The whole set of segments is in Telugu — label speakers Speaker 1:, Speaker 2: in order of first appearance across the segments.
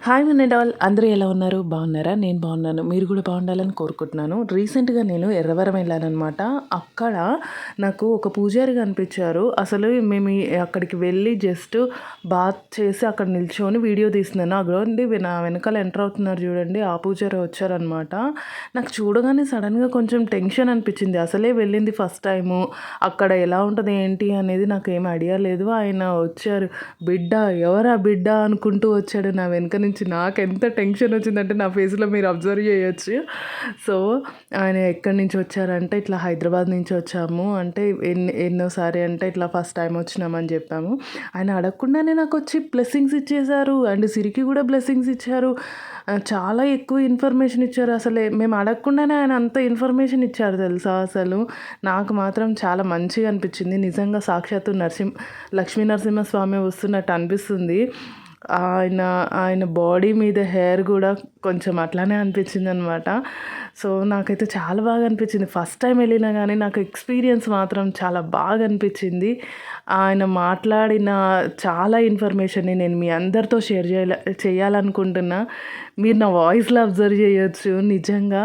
Speaker 1: హాయ్ ఆల్ అందరూ ఎలా ఉన్నారు? బాగున్నారా? నేను బాగున్నాను. మీరు కూడా బాగుండాలని కోరుకుంటున్నాను. రీసెంట్గా నేను ఎర్రవరం వెళ్ళానమాట. అక్కడ నాకు ఒక పూజారి కనిపించారు. అసలు మేము అక్కడికి వెళ్ళి జస్ట్ బాత్ చేసి అక్కడ నిల్చొని వీడియో తీస్తున్నాను. అక్కడ నా వెనకాల ఎంటర్ అవుతున్నారు చూడండి, ఆ పూజారి వచ్చారనమాట. నాకు చూడగానే సడన్గా కొంచెం టెన్షన్ అనిపించింది. అసలే వెళ్ళింది ఫస్ట్ టైము. అక్కడ ఎలా ఉంటుంది ఏంటి అనేది నాకు ఏం ఐడియా లేదు. ఆయన వచ్చారు, బిడ్డ ఎవరా బిడ్డ అనుకుంటూ వచ్చాడు నా వెనక నుంచి. నాకు ఎంత టెన్షన్ వచ్చిందంటే నా ఫేస్లో మీరు అబ్జర్వ్ చేయొచ్చు. సో ఆయన ఎక్కడి నుంచి వచ్చారంటే ఇట్లా హైదరాబాద్ నుంచి వచ్చాము అంటే ఎన్నోసారి అంటే ఇట్లా ఫస్ట్ టైం వచ్చినామని చెప్పాము. ఆయన అడగకుండానే నాకు వచ్చి బ్లెస్సింగ్స్ ఇచ్చేశారు. అండ్ సిరికి కూడా బ్లెస్సింగ్స్ ఇచ్చారు. చాలా ఎక్కువ ఇన్ఫర్మేషన్ ఇచ్చారు. అసలు మేము అడగకుండానే ఆయన అంత ఇన్ఫర్మేషన్ ఇచ్చారు తెలుసా. అసలు నాకు మాత్రం చాలా మంచిగా అనిపించింది. నిజంగా సాక్షాత్తు లక్ష్మీ నరసింహస్వామి వస్తున్నట్టు అనిపిస్తుంది. ఆయన బాడీ మీద హెయిర్ కూడా కొంచెం అట్లానే అనిపించింది అనమాట. సో నాకైతే చాలా బాగా అనిపించింది. ఫస్ట్ టైం వెళ్ళినా కానీ నాకు ఎక్స్పీరియన్స్ మాత్రం చాలా బాగా అనిపించింది. ఆయన మాట్లాడిన చాలా ఇన్ఫర్మేషన్ని నేను మీ అందరితో షేర్ చేయాలనుకుంటున్నా. మీరు నా వాయిస్లో అబ్జర్వ్ చేయొచ్చు. నిజంగా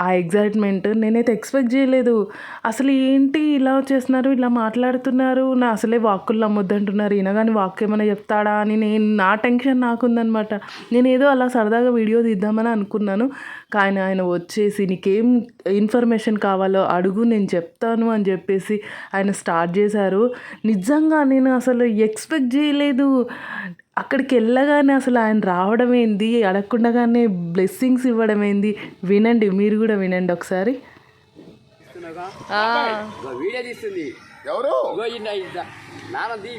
Speaker 1: ఆ ఎగ్జైట్మెంట్ నేనైతే ఎక్స్పెక్ట్ చేయలేదు. అసలు ఏంటి ఇలా వచ్చేస్తున్నారు, ఇలా మాట్లాడుతున్నారు, అసలే వాక్కులు నమ్మొద్దంటున్నారు, ఈయన కానీ వాక్కు ఏమైనా చెప్తాడా అని నా టెన్షన్ నాకుందనమాట. నేను ఏదో అలా సరదాగా వీడియో తీద్దామని అనుకున్నాను. కానీ ఆయన వచ్చేసి నీకేం ఇన్ఫర్మేషన్ కావాలో అడుగు, నేను చెప్తాను అని చెప్పేసి ఆయన స్టార్ట్ చేశారు. నిజంగా నేను అసలు ఎక్స్పెక్ట్ చేయలేదు. అక్కడికి వెళ్ళగానే అసలు ఆయన రావడం ఏంది, అడగకుండానే బ్లెస్సింగ్స్ ఇవ్వడం ఏంది. వినండి, మీరు కూడా వినండి ఒకసారి.
Speaker 2: వీడియో తీస్తుంది
Speaker 3: ఎవరు?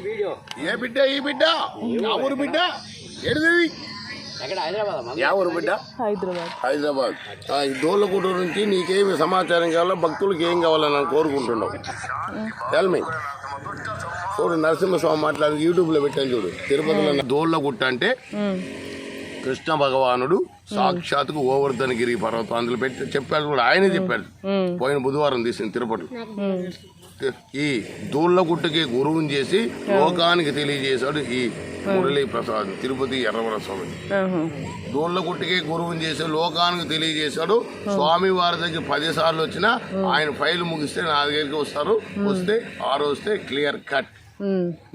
Speaker 2: వీడియో
Speaker 3: ఏ బిడ్డ? ఈ బిడ్డ ఆ ఊరు బిడ్డ ఏడిది?
Speaker 2: ఎక్కడ? హైదరాబాద్.
Speaker 3: యా ఊరు బిడ్డ? హైదరాబాద్. ఈ దోళ్ళగుట్ట నుంచి నీకేమి సమాచారం కావాలో, భక్తులకు ఏం కావాలని కోరుకుంటున్నావు? తెల్మి చూడు, నరసింహస్వామి మాట్లాడి యూట్యూబ్లో పెట్టాను చూడు. తిరుపతిలో దోళ్ళగుట్ట అంటే కృష్ణ భగవానుడు సాక్షాత్కు గోవర్ధనగిరి పర్వతం అందులో పెట్టి చెప్పాడు కూడా. ఆయనే చెప్పాడు. పోయిన బుధవారం తీసింది తిరుపతి. ఈ దూళ్ళగుట్టకి గురువుని చేసి లోకానికి తెలియజేశాడు ఈ మురళీ ప్రసాద్, తిరుపతి ఎర్రవర స్వామి. దూళ్ళగుట్టకి గురువుని చేసి లోకానికి తెలియజేశాడు. స్వామి వారి దగ్గర 10 సార్లు వచ్చినా ఆయన ఫైల్ ముగిస్తే నా దగ్గరికి వస్తారు. వస్తే ఆ రోజుతే క్లియర్ కట్.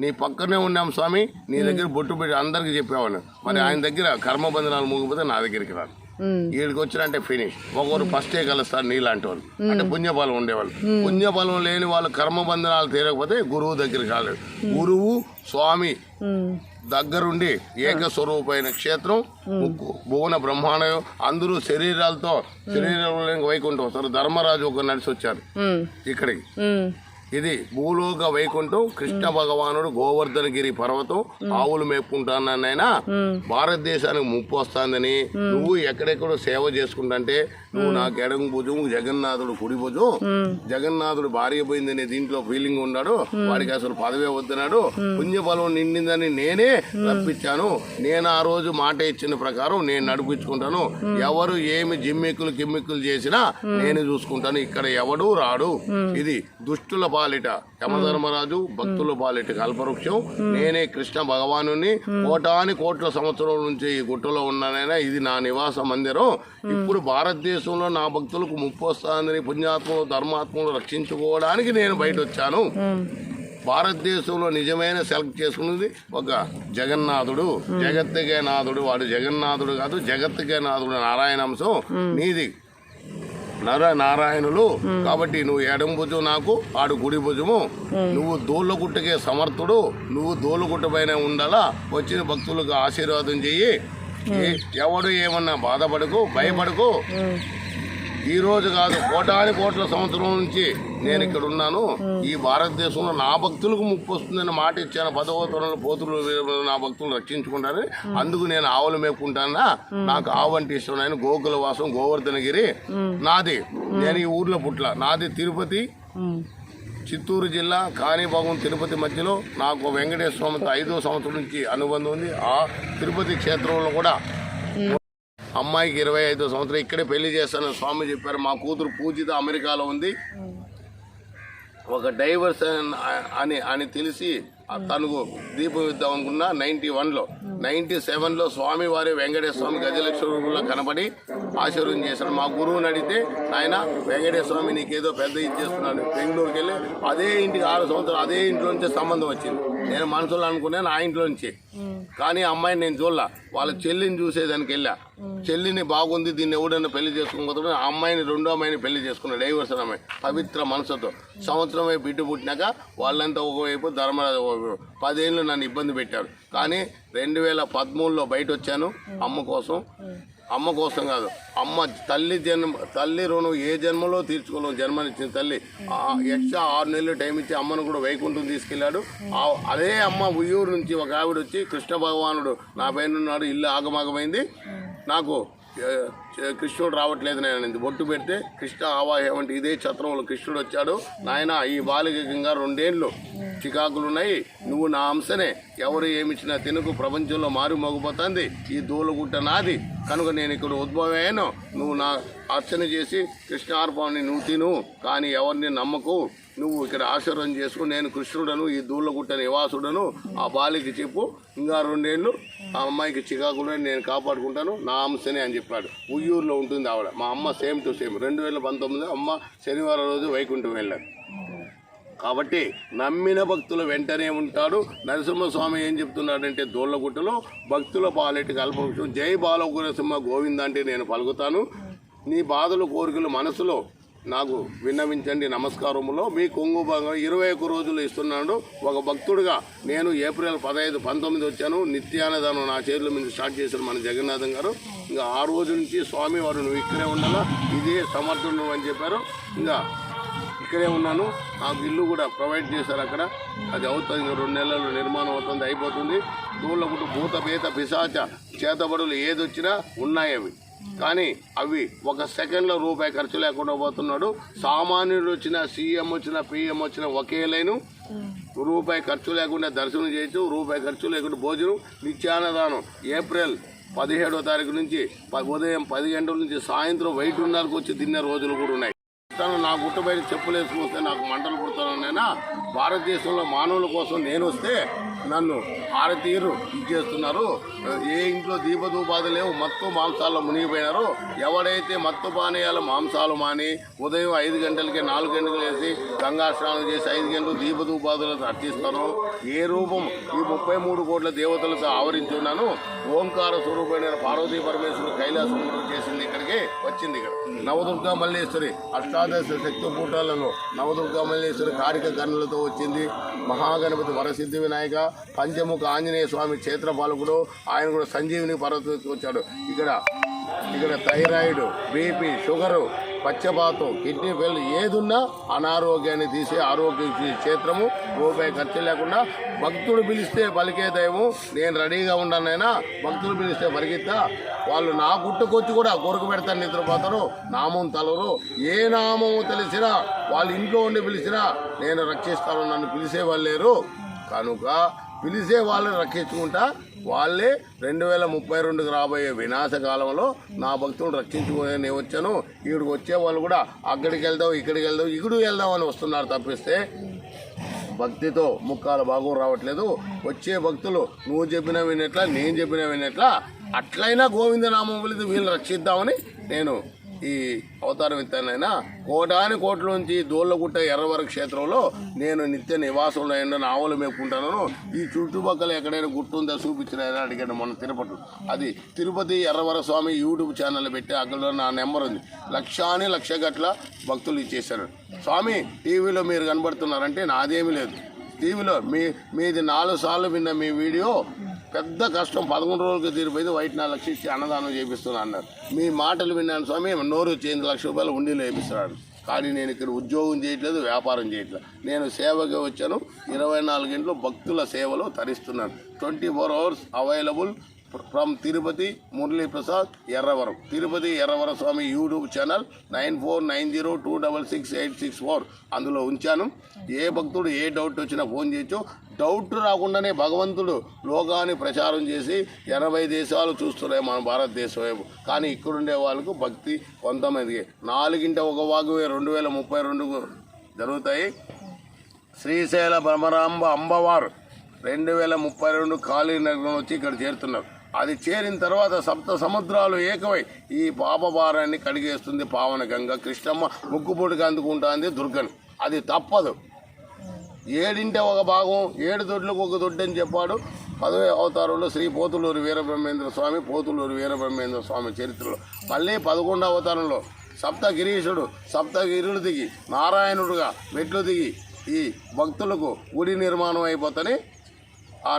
Speaker 3: నీ పక్కనే ఉన్నాం స్వామి, నీ దగ్గర బొట్టు పెట్టి అందరికి చెప్పేవాళ్ళు. మరి ఆయన దగ్గర కర్మబంధనాలు ముగిపోతే నా దగ్గరికి రాదు. వీడికి వచ్చినంటే ఫినిష్. ఒకరు ఫస్టే కలుస్తారు నీలాంటి వాళ్ళు, అంటే పుణ్యఫలం ఉండేవాళ్ళు. పుణ్యఫలం లేని వాళ్ళు కర్మబంధనాలు తీరకపోతే గురువు దగ్గరికి రాలేదు. గురువు స్వామి దగ్గరుండి ఏకస్వరూపమైన క్షేత్రం భువన బ్రహ్మాండం. అందరూ శరీరాలతో వైకుంఠం వస్తారు. ధర్మరాజు ఒక నడిచి వచ్చారు ఇక్కడికి. ఇది భూలోక వైకుంఠం. కృష్ణ భగవానుడు గోవర్ధనగిరి పర్వతం ఆవులు మేపుకుంటానైనా భారతదేశానికి ముప్పు వస్తుందని నువ్వు ఎక్కడెక్కడో సేవ చేసుకుంటే నువ్వు నాకు ఎడం భుజం, జగన్నాథుడు కుడి భుజం, జగన్నాథుడు భార్య పోయిందని దీంట్లో ఫీలింగ్ ఉన్నాడు. వాడికి అసలు పదవే వద్దన్నాడు. పుణ్యఫలం నిండిందని నేనే రప్పించాను. నేను ఆ రోజు మాట ఇచ్చిన ప్రకారం నేను నడిపించుకుంటాను. ఎవరు ఏమి జిమ్మిక్కులు కిమ్మిక్కులు చేసినా నేను చూసుకుంటాను. ఇక్కడ ఎవడు రాడు. ఇది దుష్టుల పాలిట యమధర్మరాజు, భక్తుల పాలిట కల్పవృక్షం. నేనే కృష్ణ భగవాను. కోటాని కోట్ల సంవత్సరాల నుంచి ఈ గుట్టలో ఉన్నానైనా ఇది నా నివాస మందిరం. ఇప్పుడు భారతదేశంలో నా భక్తులకు ముప్పు వస్తుందని పుణ్యాత్మలు ధర్మాత్మలు రక్షించుకోవడానికి నేను బయట వచ్చాను. భారతదేశంలో నిజమైన సెలెక్ట్ చేసుకున్నది ఒక జగన్నాథుడు, జగత్తుకే నాథుడు. వాడు జగన్నాథుడు కాదు, జగత్తుకే నాథుడు నారాయణంశం. నీది నారాయణులు. కాబట్టి నువ్వు ఎడం భుజం నాకు, ఆడు కుడి భుజము. నువ్వు దోళ్ళగుట్టకే సమర్థుడు. నువ్వు దోళ్ళగుట్ట పైన ఉండాలా. వచ్చిన భక్తులకు ఆశీర్వాదం చెయ్యి. ఎవడు ఏమన్నా బాధపడకు, భయపడకు. ఈ రోజు కాదు, కోటాని కోట్ల సంవత్సరం నుంచి నేను ఇక్కడ ఉన్నాను. ఈ భారతదేశంలో నా భక్తులకు ముప్పు వస్తుందని మాట ఇచ్చాను. 10వ తరంలో పోతులు నా భక్తులను రక్షించుకుంటాను. అందుకు నేను ఆవులు మేపుకుంటానా. నాకు ఆవు అంటే ఇష్టం. నేను గోకుల వాసం గోవర్ధనగిరి నాది. నేను ఈ ఊర్లో పుట్ల. నాది తిరుపతి, చిత్తూరు జిల్లా, కాణిపాకం, తిరుపతి మధ్యలో. నాకు వెంకటేశ్వర స్వామితో 5వ సంవత్సరం నుంచి అనుబంధం ఉంది. ఆ తిరుపతి క్షేత్రంలో కూడా అమ్మాయికి 25వ సంవత్సరం ఇక్కడే పెళ్లి చేస్తానని స్వామి చెప్పారు. మా కూతురు పూజిత అమెరికాలో ఉంది. ఒక డైవర్స్ అని తెలిసి తనకు దీపం ఇద్దాం అనుకున్నా 91లో. 97లో స్వామివారి వెంకటేశ్వర స్వామి గజలక్ష్మిలో కనపడి ఆశీర్వాదం చేశాడు. మా గురువుని అడిగితే ఆయన వెంకటేశ్వర స్వామి నీకేదో పెద్ద ఇది చేస్తున్నాడు. బెంగళూరుకి వెళ్ళి అదే ఇంటికి 6 సంవత్సరాలు అదే ఇంట్లో నుంచే సంబంధం వచ్చింది. నేను మనసులో అనుకున్నాను ఆ ఇంట్లో నుంచి, కానీ అమ్మాయిని నేను చూడలా. వాళ్ళ చెల్లిని చూసేదానికి వెళ్ళా. చెల్లిని బాగుంది, దీన్ని ఎవడైనా పెళ్లి చేసుకోకపోతే ఆ అమ్మాయిని రెండో అమ్మాయిని పెళ్లి చేసుకున్నాడు. డైవర్స్ అమ్మాయి పవిత్ర మనసుతో. సంవత్సరం బిడ్డ పుట్టినాక వాళ్ళంతా ఒకవైపు ధర్మరాజు ఒకవైపు 10 ఏళ్ళు నన్ను ఇబ్బంది పెట్టారు. కానీ 2013లో బయట వచ్చాను అమ్మ కోసం. అమ్మ కోసం కాదు, అమ్మ తల్లి రుణం ఏ జన్మలో తీర్చుకోలేము. జన్మనిచ్చిన తల్లి ఎక్స్ట్రా 6 నెలలు టైం ఇచ్చి అమ్మను కూడా వైకుంఠం తీసుకెళ్లాడు. అదే అమ్మ ఉయ్యూరు నుంచి ఒక ఆవిడ వచ్చి కృష్ణ భగవానుడు నా పైన ఉన్నాడు, ఇల్లు ఆగమాగమైంది, నాకు కృష్ణుడు రావట్లేదు నేను బొట్టు పెడితే కృష్ణ ఆవాహం అంటే ఇదే ఛత్రంలో కృష్ణుడు వచ్చాడు. నాయన ఈ బాలికంగా 2 ఏళ్ళు చికాకులున్నాయి, నువ్వు నా అంశనే, ఎవరు ఏమిచ్చినా తినకు, ప్రపంచంలో మారు మోగిపోతుంది, ఈ దూలగుట్ట నాది కనుక నేను ఇక్కడ ఉద్భవమయ్యాను, నువ్వు నా అర్చన చేసి కృష్ణార్పణని నువ్వు తిను, కానీ ఎవరిని నమ్మకు, నువ్వు ఇక్కడ ఆశీర్వాదం చేసుకు, నేను కృష్ణుడను, ఈ దూళ్ళగుట్ట నివాసుడను, ఆ బాలికి చెప్పు, ఇంకా 2 ఏళ్ళు ఆ అమ్మాయికి చికాకులని నేను కాపాడుకుంటాను, నా అంశనే అని చెప్పాడు. ఉయ్యూరులో ఉంటుంది ఆవిడ. మా అమ్మ సేమ్ టు సేమ్. 2019 అమ్మ శనివారం రోజు వైకుంఠం వెళ్ళారు. కాబట్టి నమ్మిన భక్తుల వెంటనే ఉంటాడు. నరసింహస్వామి ఏం చెప్తున్నాడంటే దూళ్ళగుట్టలో భక్తుల పాలెటి కల్పవృక్షం, జై బాలగురసింహ గోవింద అంటే నేను పలుకుతాను. నీ బాధలు కోరికలు మనసులో నాకు విన్నవించండి నమస్కారములో, మీ కొంగు భాగం 21 రోజులు ఇస్తున్నాడు. ఒక భక్తుడిగా నేను ఏప్రిల్ 15, 19 వచ్చాను. నిత్యాన్నదానం నా చేతుల మీద స్టార్ట్ చేశారు మన జగన్నాథం గారు. ఇంకా ఆ రోజు నుంచి స్వామి వారు నువ్వు ఇక్కడే ఉండాలా, ఇదే సమర్థుడు అని చెప్పారు. ఇంకా ఇక్కడే ఉన్నాను. నాకు ఇల్లు కూడా ప్రొవైడ్ చేశారు అక్కడ. అది అవుతుంది, ఇంకా 2 నెలల్లో నిర్మాణం అవుతుంది, అయిపోతుంది. దూళ్ళగుట్టు భూత పేత పిశాచ చేతబడులు ఏదొచ్చినా ఉన్నాయి అవి, కానీ అవి ఒక సెకండ్లో రూపాయి ఖర్చు లేకుండా పోతున్నాడు. సామాన్యుడు వచ్చినా, సీఎం వచ్చినా, పిఎం వచ్చినా ఒకే లైను. రూపాయి ఖర్చు లేకుండా దర్శనం చేయొచ్చు, రూపాయి ఖర్చు లేకుండా భోజనం. నిత్యాన్నదానం ఏప్రిల్ 17వ తారీఖు నుంచి ఉదయం 10 గంటల నుంచి సాయంత్రం 1:30కు వచ్చి తిన్న రోజులు కూడా ఉన్నాయి. నా గుట్ట బయట చెప్పులు వేసుకొస్తే నాకు మంటలు పుడతానైనా భారతదేశంలో మానవుల కోసం నేను వస్తే నన్ను భారతీయులు ఇచ్చేస్తున్నారు. ఏ ఇంట్లో దీపధూపాలు లేవు, మత్తు మాంసాల్లో మునిగిపోయినారు. ఎవడైతే మత్తు పానీయాలు మాంసాలు మాని ఉదయం 5 గంటలకి 4 గంటలకు వేసి గంగా స్నానం చేసి 5 గంటలు దీపధూపాదులతో అర్చిస్తాను. ఏ రూపం ఈ 33 కోట్ల దేవతలతో ఆవరించున్నాను. ఓంకార స్వరూపమైన పార్వతీ పరమేశ్వరుడు కైలాసం చేసింది, ఇక్కడికి వచ్చింది. ఇక్కడ నవదుర్గా మల్లేశ్వరి అష్టాదశ శక్తి పూటాలను నవదుర్గా మల్లేశ్వరి కారిక కన్నులతో వచ్చింది. మహాగణపతి వరసిద్ధి వినాయక పంచముఖ ఆంజనేయ స్వామి క్షేత్రపాలకుడు, ఆయన కూడా సంజీవిని పర్వతం వచ్చాడు. ఇక్కడ థైరాయిడ్, బీపీ, షుగరు, పచ్చపాతం, కిడ్నీ ఫెయిల్ ఏదున్నా అనారోగ్యాన్ని తీసే ఆరోగ్య క్షేత్రము. రూపాయి ఖర్చు లేకుండా భక్తుడు పిలిస్తే పలికే దైవం. నేను రెడీగా ఉన్నానైనా భక్తులు పిలిస్తే పరిగెత్తా. వాళ్ళు నా గుట్టుకొచ్చి కూడా కొరకు పెడతారు, నిద్రపోతారు, నామం తలరు. ఏ నామము తెలిసినా వాళ్ళ ఇంట్లో ఉండి పిలిచినా నేను రక్షిస్తాను. నన్ను పిలిచే వాళ్ళు లేరు కనుక పిలిచే వాళ్ళని రక్షించుకుంటా. వాళ్ళే 2032కి రాబోయే వినాశకాలంలో నా భక్తులను రక్షించుకునే నేను వచ్చాను. ఇక్కడికి వచ్చే వాళ్ళు కూడా అక్కడికి వెళ్దాం, ఇక్కడికి వెళ్దాం, ఇక్కడికి వెళ్దాం అని వస్తున్నారు తప్పిస్తే భక్తితో ముక్కాల భాగం రావట్లేదు. వచ్చే భక్తులు నువ్వు చెప్పినా వినట్లా, నేను చెప్పినా వినట్లా, అట్లయినా గోవిందనామం వెళితే వీళ్ళు రక్షిద్దామని నేను ఈ అవతారం ఎత్తానైనా. కోటాని కోట్లోంచి దోళ్ళగుట్ట ఎర్రవర క్షేత్రంలో నేను నిత్య నివాసంలో అయినా ఆవులు మేపుకుంటాను. ఈ చుట్టుపక్కల ఎక్కడైనా గుర్తుందా చూపించినైనా అడిగాను మొన్న తిరుపతి. అది తిరుపతి ఎర్రవర స్వామి యూట్యూబ్ ఛానల్ పెట్టి అక్కడ నా నెంబర్ ఉంది. లక్ష గట్ల భక్తులు ఇచ్చేశారు. స్వామి టీవీలో మీరు కనబడుతున్నారంటే నాదేమీ లేదు. టీవీలో మీది 4 సార్లు విన్న మీ వీడియో పెద్ద కష్టం 11 రోజులకి తీరిపోయింది. వైట్ 4 లక్షలు ఇచ్చి అన్నదానం చేపిస్తున్నా అన్నారు. మీ మాటలు విన్నాను స్వామి, నోరు వచ్చి 8 లక్షల రూపాయలు ఉండిలో వేపిస్తున్నాడు. కానీ నేను ఇక్కడ ఉద్యోగం చేయట్లేదు, వ్యాపారం చేయట్లేదు. నేను సేవగా వచ్చాను. 24 గంటలు భక్తుల సేవలో తరిస్తున్నాను. 24 hours available from Tirupati Murali Prasad Erravaram. Tirupati Erravara Swami YouTube channel 9490266864 అందులో ఉంచాను. ఏ భక్తుడు ఏ డౌట్ వచ్చినా ఫోన్ చేయొచ్చు. డౌట్ రాకుండానే భగవంతుడు లోకాన్ని ప్రచారం చేసి 80 దేశాలు చూస్తున్నాయి మన భారతదేశం వైపు. కానీ ఇక్కడుండే వాళ్ళకు భక్తి కొంతమందికి 4 ఒక వాగు 2032 జరుగుతాయి. శ్రీశైల భ్రమరాంబ అమ్మవారు 2032 కాళీనగరం వచ్చి ఇక్కడ చేరుతున్నారు. అది చేరిన తర్వాత సప్త సముద్రాలు ఏకమై ఈ పాప భారాన్ని కడిగేస్తుంది పావన గంగ. కృష్ణమ్మ ముక్కుపొడికి అందుకుంటుంది దుర్గని. అది తప్పదు. 7 ఒక భాగం 7 దొడ్లకు ఒక దొడ్డు అని చెప్పాడు 10వ అవతారంలో శ్రీ పోతులూరి వీరబ్రహ్మేంద్ర స్వామి. పోతులూరి వీరబ్రహ్మేంద్ర స్వామి చరిత్రలో మళ్ళీ 11వ అవతారంలో సప్తగిరీశుడు సప్తగిరులు దిగి నారాయణుడుగా మెట్లు దిగి ఈ భక్తులకు గుడి నిర్మాణం అయిపోతని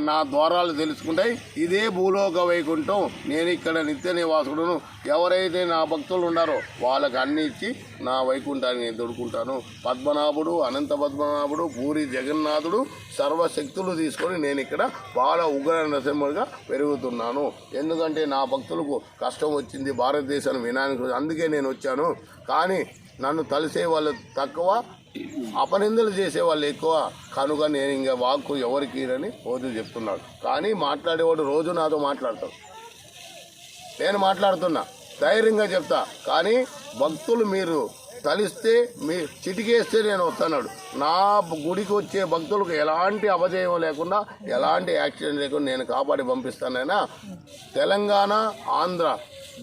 Speaker 3: నా ద్వారాలు తెలుసుకుంటాయి. ఇదే భూలోక వైకుంఠం. నేను ఇక్కడ నిత్య నివాసుడును. ఎవరైతే నా భక్తులు ఉన్నారో వాళ్ళకి అన్ని ఇచ్చి నా వైకుంఠాన్ని నేను దొడుకుంటాను. పద్మనాభుడు, అనంత పద్మనాభుడు, పూరి జగన్నాథుడు సర్వశక్తులు తీసుకొని నేను ఇక్కడ బాల ఉగ్ర నరసింహుడిగా పెరుగుతున్నాను. ఎందుకంటే నా భక్తులకు కష్టం వచ్చింది భారతదేశాన్ని వినానికి, అందుకే నేను వచ్చాను. కానీ నన్ను తలిసే వాళ్ళు తక్కువ, అపనిందలు చేసేవాళ్ళు ఎక్కువ. కనుక నేను ఇంకా వాక్కు ఎవరికి అని రోజు చెప్తున్నాడు. కానీ మాట్లాడేవాడు రోజు నాతో మాట్లాడతాడు. నేను మాట్లాడుతున్నా, ధైర్యంగా చెప్తా. కానీ భక్తులు మీరు తలిస్తే మీ చిటికేస్తే నేను వస్తున్నాడు. నా గుడికి వచ్చే భక్తులకు ఎలాంటి అపజయం లేకుండా ఎలాంటి యాక్సిడెంట్ లేకుండా నేను కాపాడి పంపిస్తానైనా. తెలంగాణ ఆంధ్ర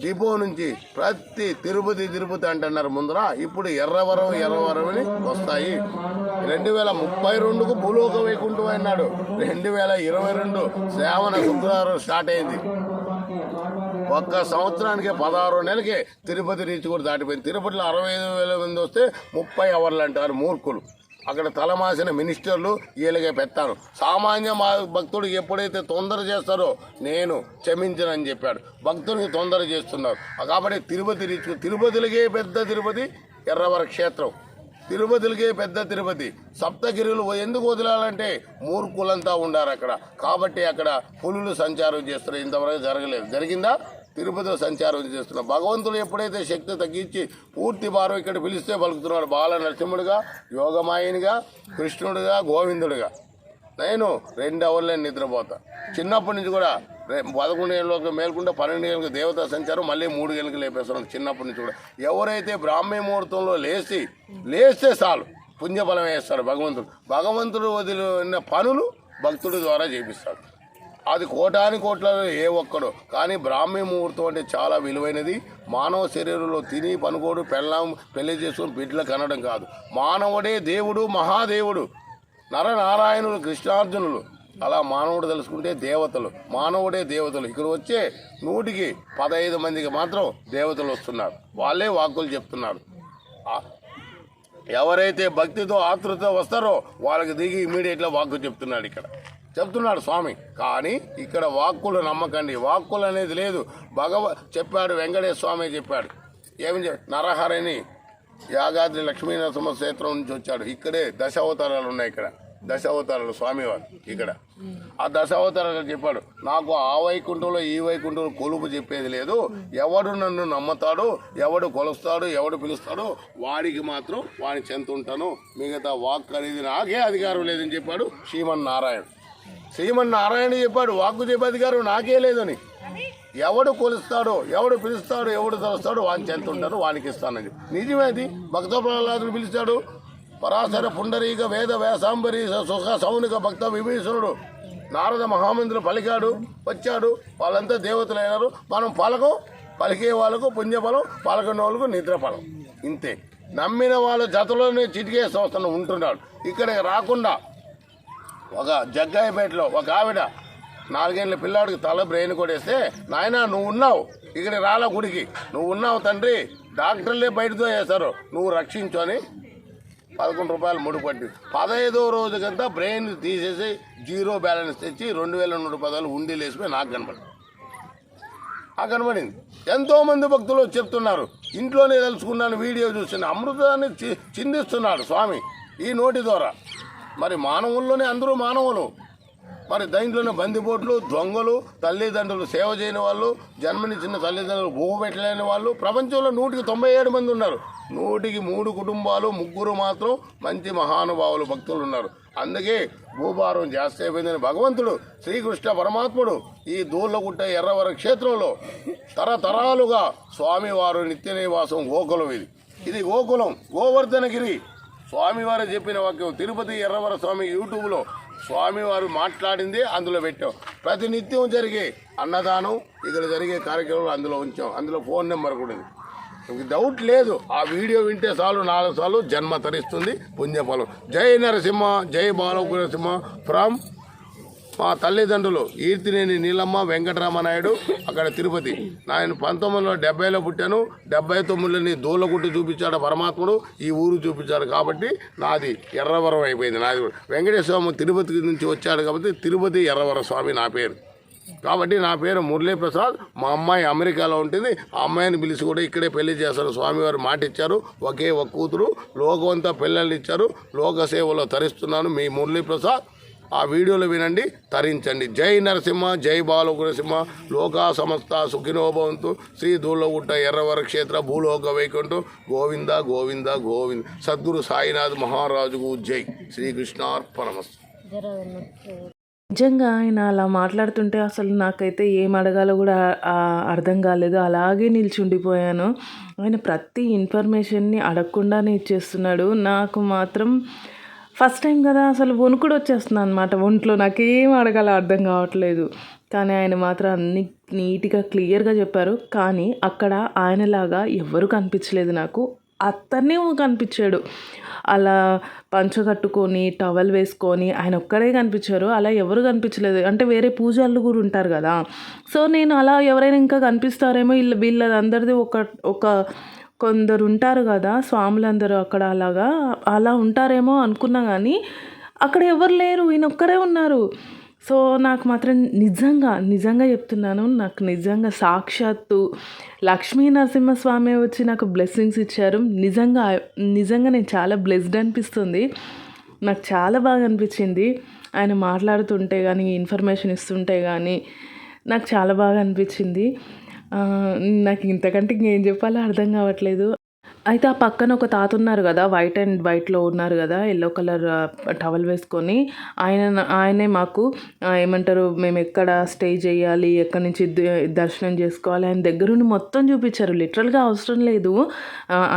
Speaker 3: డిపో నుంచి ప్రతి తిరుపతి అంటున్నారు ముందర, ఇప్పుడు ఎర్రవరం వస్తాయి. 2032కు భూలోక వైకుంఠం అన్నాడు. 2022 శ్రావణ శుక్రవారం స్టార్ట్ అయింది. ఒక్క సంవత్సరానికి 16 నెలలకే తిరుపతి రీచ్ కూడా దాటిపోయింది. తిరుపతిలో 65,000 మంది వస్తే 30 అవర్లు అంటారు మూర్ఖులు. అక్కడ తలమాసిన మినిస్టర్లు వీళ్ళకే పెడతాను. సామాన్య భక్తుడికి ఎప్పుడైతే తొందర చేస్తారో నేను క్షమించనని చెప్పాడు. భక్తుడికి తొందర చేస్తున్నారు కాబట్టి తిరుపతి రీచ్, తిరుపతిలకే పెద్ద తిరుపతి ఎర్రవర క్షేత్రం, తిరుపతిలకే పెద్ద తిరుపతి. సప్తగిరులు ఎందుకు వదిలాలంటే మూర్ఖులంతా ఉండారు అక్కడ. కాబట్టి అక్కడ పులులు సంచారం చేస్తారు. ఇంతవరకు జరగలేదు. జరిగిందా? తిరుపతిలో సంచారం చేస్తున్నారు. భగవంతుడు ఎప్పుడైతే శక్తి తగ్గించి పూర్తి భారం ఇక్కడ పిలిస్తే పలుకుతున్నాడు. బాల నరసింహుడిగా, యోగమాయనిగా, కృష్ణుడిగా, గోవిందుడిగా. నేను 2 అవర్లే నిద్రపోతా. చిన్నప్పటి నుంచి కూడా 11 గంటలకు మేల్కుంటే 12 గంటలకు దేవతా సంచారం, మళ్ళీ 3 గంటలకు లేపేస్తున్నాను. చిన్నప్పటి నుంచి కూడా ఎవరైతే బ్రాహ్మీ ముహూర్తంలో లేస్తే చాలు పుణ్యఫలం వేస్తాడు భగవంతుడు. భగవంతుడు వదిలిన పనులు భక్తుడి ద్వారా చేపిస్తాడు. అది కోటాని కోట్లలో ఏ ఒక్కడో. కానీ బ్రాహ్మీ ముహూర్తం అంటే చాలా విలువైనది. మానవ శరీరంలో తిని పనుకోడు, పెళ్లి చేసుకుని బిడ్డలు కనడం కాదు. మానవుడే దేవుడు, మహాదేవుడు, నరనారాయణులు, కృష్ణార్జునులు. అలా మానవుడు తెలుసుకుంటే దేవతలు, మానవుడే దేవతలు. ఇక్కడ వచ్చే 100కి 15 మందికి మాత్రం దేవతలు వస్తున్నారు. వాళ్ళే వాక్కులు చెప్తున్నారు. ఎవరైతే భక్తితో ఆతృతతో వస్తారో వాళ్ళకి దిగి ఇమీడియట్గా వాక్కు చెప్తున్నాడు స్వామి. కానీ ఇక్కడ వాక్కులు నమ్మకండి. వాక్కులు అనేది లేదు. చెప్పాడు వెంకటేశ్వర స్వామి చెప్పాడు. నరహరిని యాదాద్రి లక్ష్మీనరసింహ క్షేత్రం నుంచి వచ్చాడు. ఇక్కడే దశావతారాలు ఉన్నాయి. ఇక్కడ దశావతారాలు స్వామివారు. ఇక్కడ ఆ దశావతారాలు చెప్పాడు. నాకు ఆ వైకుంఠంలో ఈ వైకుంఠంలో కొలుపు చెప్పేది లేదు. ఎవడు నన్ను నమ్ముతాడో, ఎవడు కొలుస్తాడో, ఎవడు పిలుస్తాడో వాడికి మాత్రం వాడిని చెంతుంటాను. మిగతా వాక్ అనేది నాకే అధికారం లేదని చెప్పాడు శ్రీమన్నారాయణ చెప్పాడు. వాక్కు చెప్పే అధికారం నాకే లేదని. ఎవడు కొలుస్తాడో, ఎవడు పిలుస్తాడో, ఎవడు తలుస్తాడో వాడిని చెంతుంటారు, వానికి ఇస్తానని. నిజమేది. భక్త ప్రహ్లాదుడు పిలిచాడు. పరాశర పుండరీక వేద వేసాంబరి సుఖ సౌనిక భక్త విభీషణుడు నారద మహామంత్రులు పలికాడు, వచ్చాడు. వాళ్ళంతా దేవతలైనారు. మనం పలికే వాళ్ళకు పుణ్యఫలం, పలకని వాళ్ళకు నిద్రఫలం. ఇంతే. నమ్మిన వాళ్ళ జతలోనే చిటికే సంస్థను ఉంటున్నాడు. ఇక్కడికి రాకుండా ఒక జగ్గాయపేటలో ఒక ఆవిడ 4 ఏళ్ల పిల్లాడికి తల బ్రెయిన్ కొడేస్తే, నాయన నువ్వు ఉన్నావు ఇక్కడ రాలా గుడికి, నువ్వు ఉన్నావు తండ్రి, డాక్టర్లే బయటతో వేస్తారు, నువ్వు రక్షించు అని 11 రూపాయలు ముడిపట్టి 15వ రోజుకంతా బ్రెయిన్ తీసేసి 0 బ్యాలెన్స్ తెచ్చి 2110 ఉండీలు వేసిపోయి నాకు కనబడింది. ఎంతోమంది భక్తులు చెప్తున్నారు. ఇంట్లోనే తెలుసుకున్నాను, వీడియో చూస్తున్నా. అమృతాన్ని చిందిస్తున్నాడు స్వామి ఈ నోటి ద్వారా. మరి మానవుల్లోనే అందరూ మానవులు. మరి దాంట్లోనే బందిపోట్లు, దొంగలు, తల్లిదండ్రులు సేవ చేయని వాళ్ళు, జన్మనిచ్చిన తల్లిదండ్రులు భూమి పెట్టలేని వాళ్ళు ప్రపంచంలో 197 మంది ఉన్నారు. 100కి 3 కుటుంబాలు, 3 మాత్రం మంచి మహానుభావులు భక్తులు ఉన్నారు. అందుకే భూభారం జాస్తి అయిపోయిందని భగవంతుడు శ్రీకృష్ణ పరమాత్ముడు ఈ దూళ్ళగుట్ట ఎర్రవర క్షేత్రంలో తరతరాలుగా స్వామివారు నిత్య నివాసం గోకులం. ఇది గోకులం, గోవర్ధనగిరి. స్వామివారు చెప్పిన వాక్యం తిరుపతి ఎర్రవర స్వామి యూట్యూబ్లో స్వామివారు మాట్లాడింది అందులో పెట్టాం. ప్రతినిత్యం జరిగే అన్నదానం ఇక్కడ జరిగే కార్యక్రమాలు అందులో ఉంచాం. అందులో ఫోన్ నెంబర్ కూడా ఉంది. మీకు డౌట్ లేదు, ఆ వీడియో వింటే చాలు 4 సార్లు జన్మ తరిస్తుంది పుణ్యఫలం. జై నరసింహ, జై బాలకు నరసింహ ఫ్రమ్ మా తల్లిదండ్రులు ఈర్తినేని నీలమ్మ వెంకటరామనాయుడు, అక్కడ తిరుపతి. నేను 1970లో పుట్టాను. 79లోని దూలగుట్టు చూపించాడు పరమాత్ముడు, ఈ ఊరు చూపించాడు కాబట్టి నాది ఎర్రవరం అయిపోయింది. నాది వెంకటేశ్వర స్వామి తిరుపతి నుంచి వచ్చాడు కాబట్టి తిరుపతి ఎర్రవర స్వామి నా పేరు. కాబట్టి నా పేరు మురళీప్రసాద్. మా అమ్మాయి అమెరికాలో ఉంటుంది. ఆ అమ్మాయిని పిలిచి కూడా ఇక్కడే పెళ్లి చేస్తారు. స్వామివారు మాట ఇచ్చారు, ఒకే ఒక కూతురు, లోకమంతా పిల్లల్ని ఇచ్చారు. లోక సేవలో తరిస్తున్నాను. మీ మురళీప్రసాద్. ఆ వీడియోలో వినండి, తరించండి. జై నరసింహ, జై బాలక నరసింహ. లోకా సమస్త సుఖినో భవంతు. శ్రీ దూలగుట్ట ఎర్రవర క్షేత్ర భూలోక వైకుంఠం. గోవింద గోవింద గోవింద. సద్గురు సాయినాథ్ మహారాజుకు జై. శ్రీకృష్ణార్పణమస్తు.
Speaker 1: నిజంగా ఆయన అలా మాట్లాడుతుంటే అసలు నాకైతే ఏం అడగాలో కూడా అర్థం కాలేదు. అలాగే నిల్చుండిపోయాను. ఆయన ప్రతి ఇన్ఫర్మేషన్ని అడగకుండానే ఇచ్చేస్తున్నాడు. నాకు మాత్రం ఫస్ట్ టైం కదా, అసలు వణుకుడు వచ్చేస్తుంది అనమాట ఒంట్లో. నాకేం అడగాలో అర్థం కావట్లేదు. కానీ ఆయన మాత్రం అన్ని నీట్గా క్లియర్గా చెప్పారు. కానీ అక్కడ ఆయనలాగా ఎవ్వరూ కనిపించలేదు నాకు. అతనే కనిపించాడు. అలా పంచ కట్టుకొని టవల్ వేసుకొని ఆయన ఒక్కడే కనిపించారు. అలా ఎవరు కనిపించలేదు. అంటే వేరే పూజలు కూడా ఉంటారు కదా. సో నేను అలా ఎవరైనా ఇంకా కనిపిస్తారేమో, వీళ్ళందరిది ఒక కొందరు ఉంటారు కదా స్వాములందరూ అక్కడ, అలా ఉంటారేమో అనుకున్నా. కానీ అక్కడ ఎవరు లేరు, ఈయన ఒక్కరే ఉన్నారు. సో నాకు మాత్రం నిజంగా చెప్తున్నాను, నాకు నిజంగా సాక్షాత్తు లక్ష్మీ నరసింహస్వామి వచ్చి నాకు బ్లెస్సింగ్స్ ఇచ్చారు. నిజంగా నేను చాలా బ్లెస్డ్ అనిపిస్తుంది. నాకు చాలా బాగా అనిపించింది. ఆయన మాట్లాడుతుంటే కానీ, ఇన్ఫర్మేషన్ ఇస్తుంటే కానీ నాకు చాలా బాగా అనిపించింది. నాకు ఇంతకంటే ఇంకేం చెప్పాలో అర్థం కావట్లేదు. అయితే ఆ పక్కన ఒక తాత ఉన్నారు కదా, వైట్ అండ్ వైట్లో ఉన్నారు కదా, ఎల్లో కలర్ టవల్ వేసుకొని. ఆయనే మాకు ఏమంటారు, మేము ఎక్కడ స్టే చేయాలి, ఎక్కడి నుంచి దర్శనం చేసుకోవాలి, ఆయన దగ్గరుండి మొత్తం చూపించారు. లిటరల్గా అవసరం లేదు,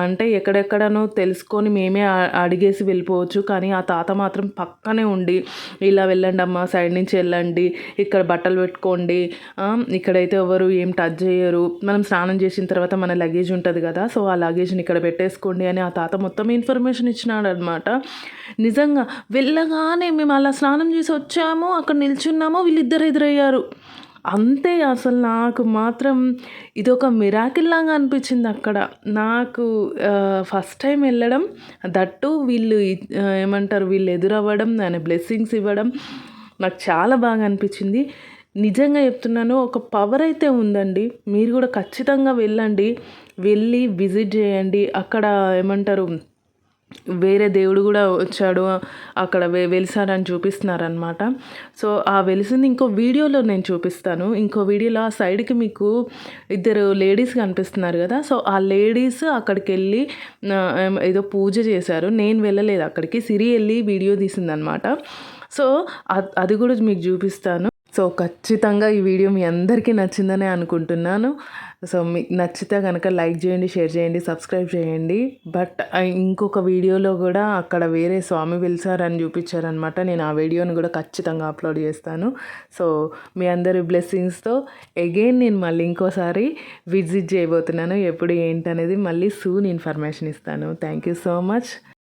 Speaker 1: అంటే ఎక్కడెక్కడనో తెలుసుకొని మేమే అడిగేసి వెళ్ళిపోవచ్చు. కానీ ఆ తాత మాత్రం పక్కనే ఉండి, ఇలా వెళ్ళండి అమ్మ, సైడ్ నుంచి వెళ్ళండి, ఇక్కడ బట్టలు పెట్టుకోండి, ఇక్కడైతే ఎవరు ఏం టచ్ చేయరు, మనం స్నానం చేసిన తర్వాత మన లగేజ్ ఉంటుంది కదా, సో ఆ లగేజ్ని ఇక్కడ పెట్టేసుకోండి అని ఆ తాత మొత్తం ఇన్ఫర్మేషన్ ఇచ్చినాడు అనమాట. నిజంగా వెళ్ళగానే మేము అలా స్నానం చేసి వచ్చాము, అక్కడ నిల్చున్నాము, వీళ్ళిద్దరు ఎదురయ్యారు. అంతే. అసలు నాకు మాత్రం ఇదొక మిరాకిల్ లాగా అనిపించింది అక్కడ నాకు. ఫస్ట్ టైం వెళ్ళడం, దట్టు వీళ్ళు ఏమంటారు, వీళ్ళు ఎదురవ్వడం, ఆయన బ్లెస్సింగ్స్ ఇవ్వడం నాకు చాలా బాగా అనిపించింది. నిజంగా చెప్తున్నాను, ఒక పవర్ అయితే ఉందండి. మీరు కూడా ఖచ్చితంగా వెళ్ళి విజిట్ చేయండి. అక్కడ ఏమంటారు, వేరే దేవుడు కూడా వచ్చాడు అక్కడ, వెలిసాడని చూపిస్తున్నారనమాట. సో ఆ వెలిసింది ఇంకో వీడియోలో నేను చూపిస్తాను. ఇంకో వీడియోలో ఆ సైడ్కి మీకు ఇద్దరు లేడీస్ కనిపిస్తున్నారు కదా, సో ఆ లేడీస్ అక్కడికి వెళ్ళి ఏదో పూజ చేశారు. నేను వెళ్ళలేదు అక్కడికి, సిరి వెళ్ళి వీడియో తీసిందనమాట. సో అది కూడా మీకు చూపిస్తాను. సో ఖచ్చితంగా ఈ వీడియో మీ అందరికీ నచ్చిందనే అనుకుంటున్నాను. సో మీకు నచ్చితే కనుక లైక్ చేయండి, షేర్ చేయండి, సబ్స్క్రైబ్ చేయండి. బట్ ఇంకొక వీడియోలో కూడా అక్కడ వేరే స్వామి వెలిసారని చూపించారనమాట. నేను ఆ వీడియోని కూడా ఖచ్చితంగా అప్లోడ్ చేస్తాను. సో మీ అందరి బ్లెస్సింగ్స్తో అగైన్ నేను మళ్ళీ ఇంకోసారి విజిట్ చేయబోతున్నాను. ఎప్పుడు ఏంటనేది మళ్ళీ సూన్ ఇన్ఫర్మేషన్ ఇస్తాను. Thank you so much.